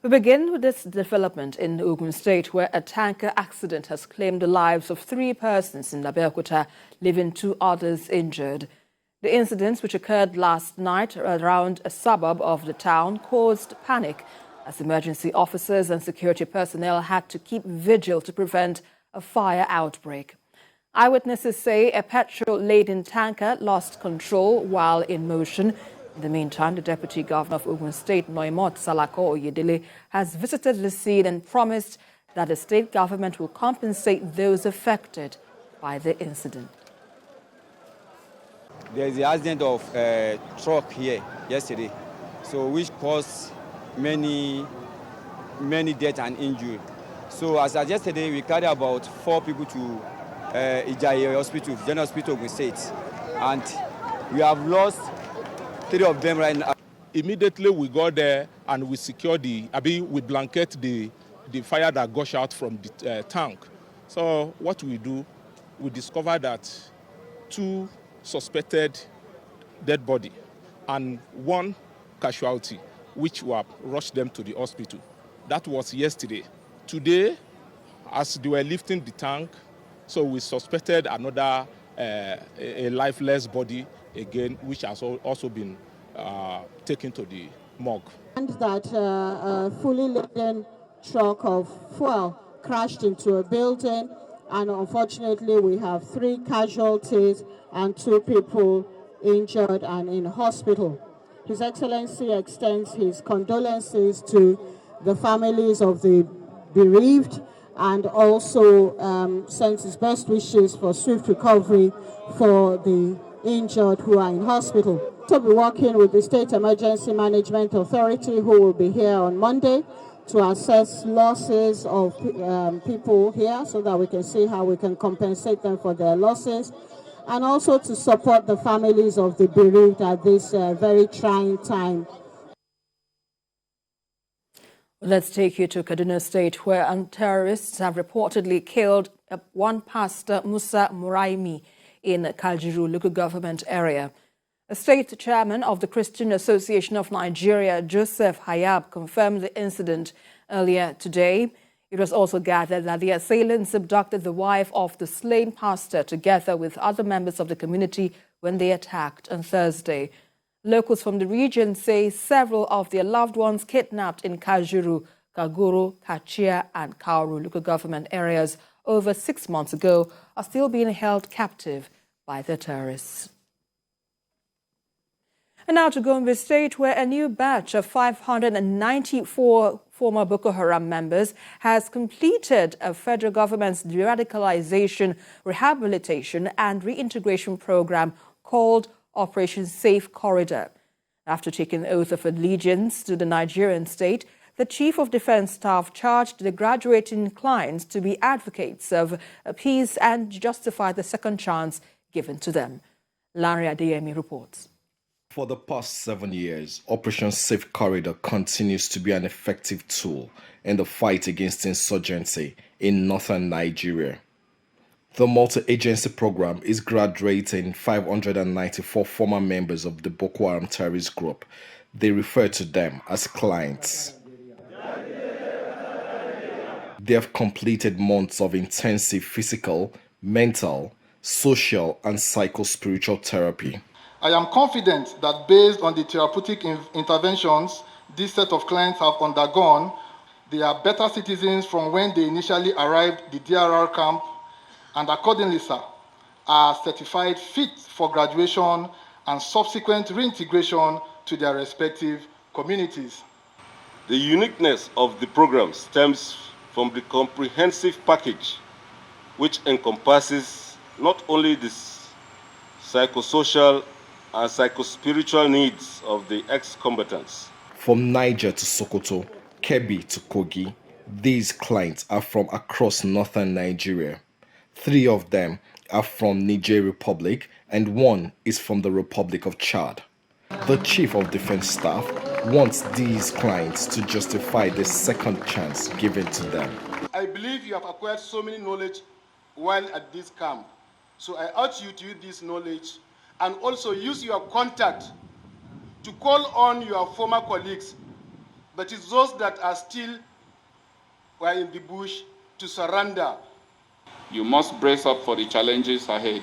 We begin with this development in Ogun State, where a tanker accident has claimed the lives of 3 persons in Abeokuta, leaving 2 others injured. The incidents, which occurred last night around a suburb of the town, caused panic as emergency officers and security personnel had to keep vigil to prevent a fire outbreak. Eyewitnesses say a petrol-laden tanker lost control while in motion. In the meantime, the Deputy Governor of Ogun State, Noimot Salako Oyedele, has visited the scene and promised that the state government will compensate those affected by the incident. There is the accident of a truck here yesterday, so which caused many deaths and injury. So as of yesterday, we carried about 4 people to Ijaye Hospital, General Hospital, Ogun State, and we have lost 3 of them right now. Immediately we got there and we secured we blanket the fire that gushed out from the tank. So what we do, we discovered that 2 suspected dead body and 1 casualty, which were rushed them to the hospital. That was yesterday. Today, as they were lifting the tank, so we suspected another a lifeless body again, which has also been taken to the morgue. And that a fully laden truck of fuel crashed into a building, and unfortunately we have 3 casualties and 2 people injured and in hospital. His Excellency extends his condolences to the families of the bereaved and also sends his best wishes for swift recovery for the injured who are in hospital. So we'll be working with the State Emergency Management Authority, who will be here on Monday to assess losses of people here so that we can see how we can compensate them for their losses, and also to support the families of the bereaved at this very trying time. Let's take you to Kaduna State, where terrorists have reportedly killed one pastor, Musa Mairimi, in Kajuru local government area. A state chairman of the Christian Association of Nigeria, Joseph Hayab, confirmed the incident earlier today. It was also gathered that the assailants abducted the wife of the slain pastor together with other members of the community when they attacked on Thursday. Locals from the region say several of their loved ones kidnapped in Kajuru, Kaguru, Kachia and Kauru local government areas over 6 months ago are still being held captive by the terrorists. And now to Gunmen State, where a new batch of 594 former Boko Haram members has completed a federal government's de-radicalization, rehabilitation and reintegration program called Operation Safe Corridor. After taking the oath of allegiance to the Nigerian state, the Chief of Defense Staff charged the graduating clients to be advocates of peace and justify the second chance given to them. Larry Adeyemi reports. For the past 7 years, Operation Safe Corridor continues to be an effective tool in the fight against insurgency in northern Nigeria. The multi-agency program is graduating 594 former members of the Boko Haram terrorist group. They refer to them as clients. They have completed months of intensive physical, mental, social, and psycho-spiritual therapy. I am confident that based on the therapeutic interventions this set of clients have undergone, they are better citizens from when they initially arrived at the DRR camp, and accordingly, sir, are certified fit for graduation and subsequent reintegration to their respective communities. The uniqueness of the program stems from the comprehensive package, which encompasses not only the psychosocial and psychospiritual needs of the ex-combatants. From Niger to Sokoto, Kebbi to Kogi, these clients are from across northern Nigeria. 3 of them are from Niger Republic and 1 is from the Republic of Chad. The Chief of Defense Staff wants these clients to justify the second chance given to them. I believe you have acquired so many knowledge while at this camp. So I urge you to use this knowledge and also use your contact to call on your former colleagues but it's those that are still were in the bush to surrender. You must brace up for the challenges ahead.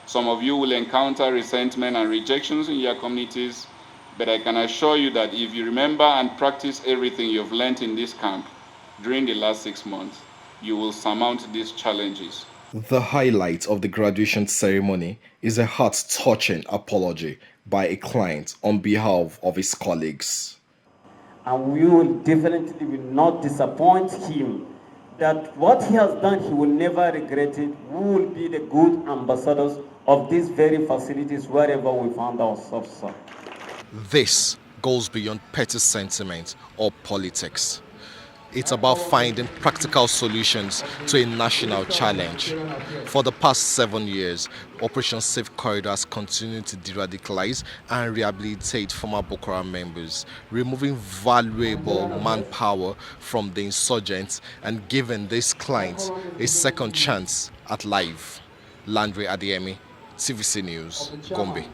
Some of you will encounter resentment and rejections in your communities, but I can assure you that if you remember and practice everything you've learned in this camp during the last 6 months, you will surmount these challenges. The highlight of the graduation ceremony is a heart-touching apology by a client on behalf of his colleagues. And we will definitely not disappoint him. That what he has done, he will never regret it. We will be the good ambassadors of these very facilities wherever we find ourselves. This goes beyond petty sentiment or politics. It's about finding practical solutions to a national challenge. For the past 7 years, Operation Safe Corridor has continued to de-radicalize and rehabilitate former Boko Haram members, removing valuable manpower from the insurgents and giving these clients a second chance at life. Landry Adiemi, TVC News, Gombe.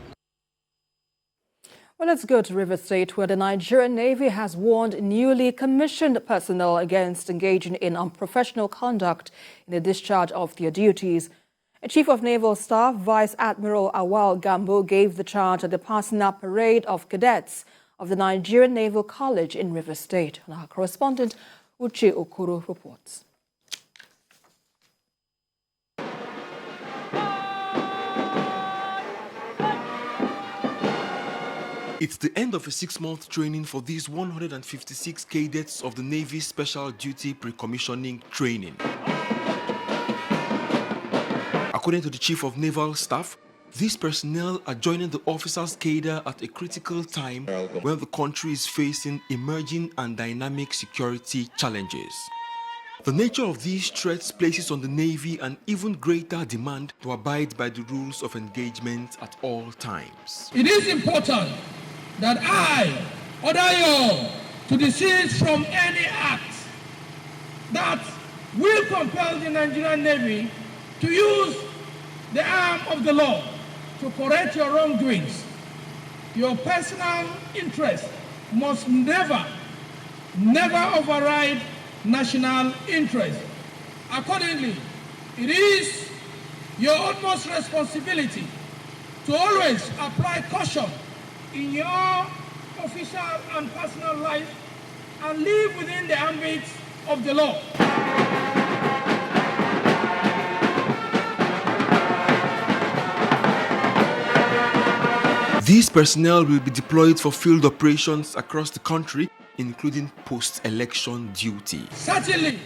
Well, let's go to River State, where the Nigerian Navy has warned newly commissioned personnel against engaging in unprofessional conduct in the discharge of their duties. A Chief of Naval Staff, Vice Admiral Awal Gambo, gave the charge at the passing up parade of cadets of the Nigerian Naval College in River State. And our correspondent, Uche Okoro, reports. It's the end of a 6-month training for these 156 cadets of the Navy Special Duty Pre-Commissioning Training. According to the Chief of Naval Staff, these personnel are joining the officers' cadre at a critical time when the country is facing emerging and dynamic security challenges. The nature of these threats places on the Navy an even greater demand to abide by the rules of engagement at all times. It is important that I order you to desist from any act that will compel the Nigerian Navy to use the arm of the law to correct your wrongdoings. Your personal interest must never override national interest. Accordingly, it is your utmost responsibility to always apply caution in your official and personal life and live within the ambit of the law. These personnel will be deployed for field operations across the country, including post-election duty. Certainly,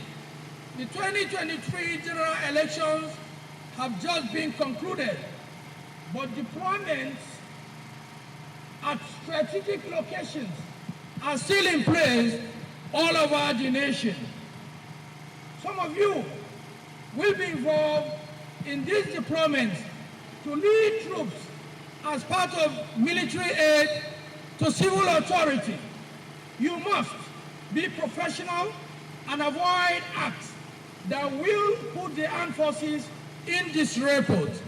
the 2023 general elections have just been concluded, but deployments at strategic locations are still in place all over the nation. Some of you will be involved in these deployments to lead troops as part of military aid to civil authority. You must be professional and avoid acts that will put the armed forces in disrepute.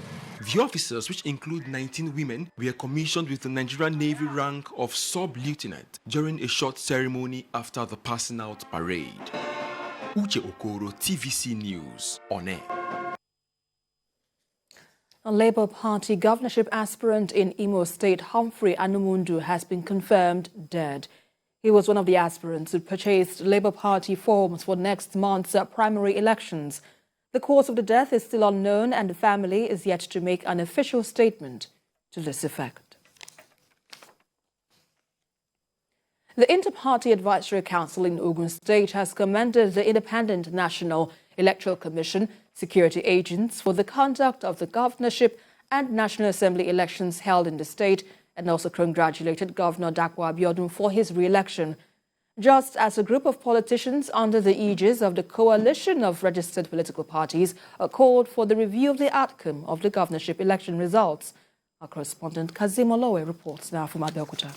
The officers, which include 19 women, were commissioned with the Nigerian Navy rank of sub-lieutenant during a short ceremony after the passing out parade. Uche Okoro, TVC News, on air. A Labour Party governorship aspirant in Imo State, Humphrey Anumundu, has been confirmed dead. He was one of the aspirants who purchased Labour Party forms for next month's primary elections. The cause of the death is still unknown, and the family is yet to make an official statement to this effect. The Inter-Party Advisory Council in Ogun State has commended the Independent National Electoral Commission, security agents, for the conduct of the governorship and National Assembly elections held in the state, and also congratulated Governor Dakwa Abiodun for his re-election. Just as a group of politicians under the aegis of the coalition of registered political parties called for the review of the outcome of the governorship election results. Our correspondent Kazim Olowe reports now from Abeokuta.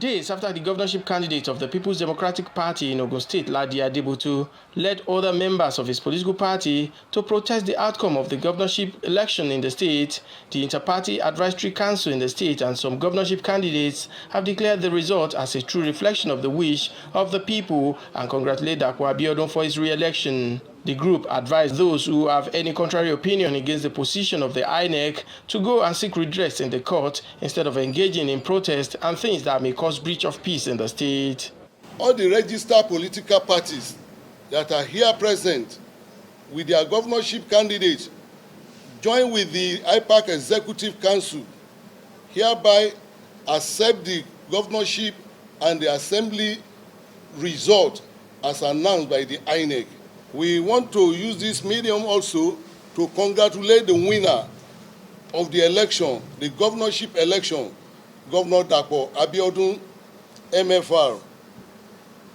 Days after the governorship candidate of the People's Democratic Party in Ogun State, Ladi Adebotu, led other members of his political party to protest the outcome of the governorship election in the state, the Inter-Party Advisory Council in the state and some governorship candidates have declared the result as a true reflection of the wish of the people and congratulated Kasuwa Magani for his re-election. The group advised those who have any contrary opinion against the position of the INEC to go and seek redress in the court instead of engaging in protest and things that may cause breach of peace in the state. All the registered political parties that are here present with their governorship candidates join with the IPAC Executive Council, hereby accept the governorship and the assembly result as announced by the INEC. We want to use this medium also to congratulate the winner of the election, the governorship election, Governor Abeokuta MFR,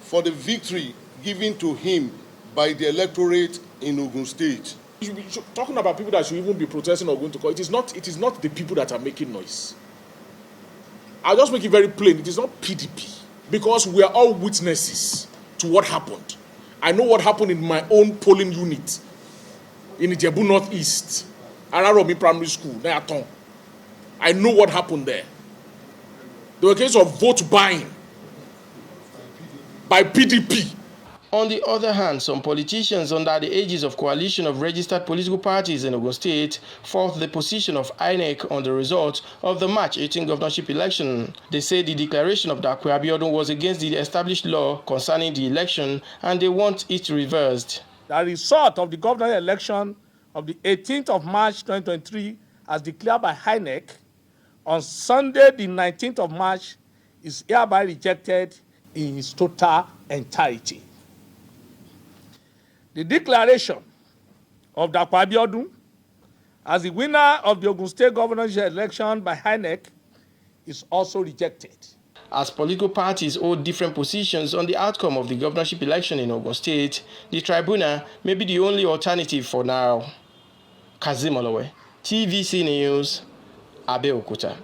for the victory given to him by the electorate in Ogun State. Talking about people that should even be protesting or going to court, it is not the people that are making noise. I'll just make it very plain. It is not PDP, because we are all witnesses to what happened. I know what happened in my own polling unit in Ijebu Northeast, Araromi Primary School, Neaton. I know what happened there. There were cases of vote buying by PDP. On the other hand, some politicians under the aegis of coalition of registered political parties in Ogun State fought the position of INEC on the result of the March 18 governorship election. They say the declaration of Kasuwa Magani was against the established law concerning the election and they want it reversed. The result of the governor election of the 18th of March 2023 as declared by INEC on Sunday the 19th of March is hereby rejected in its total entirety. The declaration of Kasuwa Magani as the winner of the Ogun State governorship election by INEC is also rejected. As political parties hold different positions on the outcome of the governorship election in Ogun State, the tribunal may be the only alternative for now. Kazim Olowe, TVC News, Abeokuta.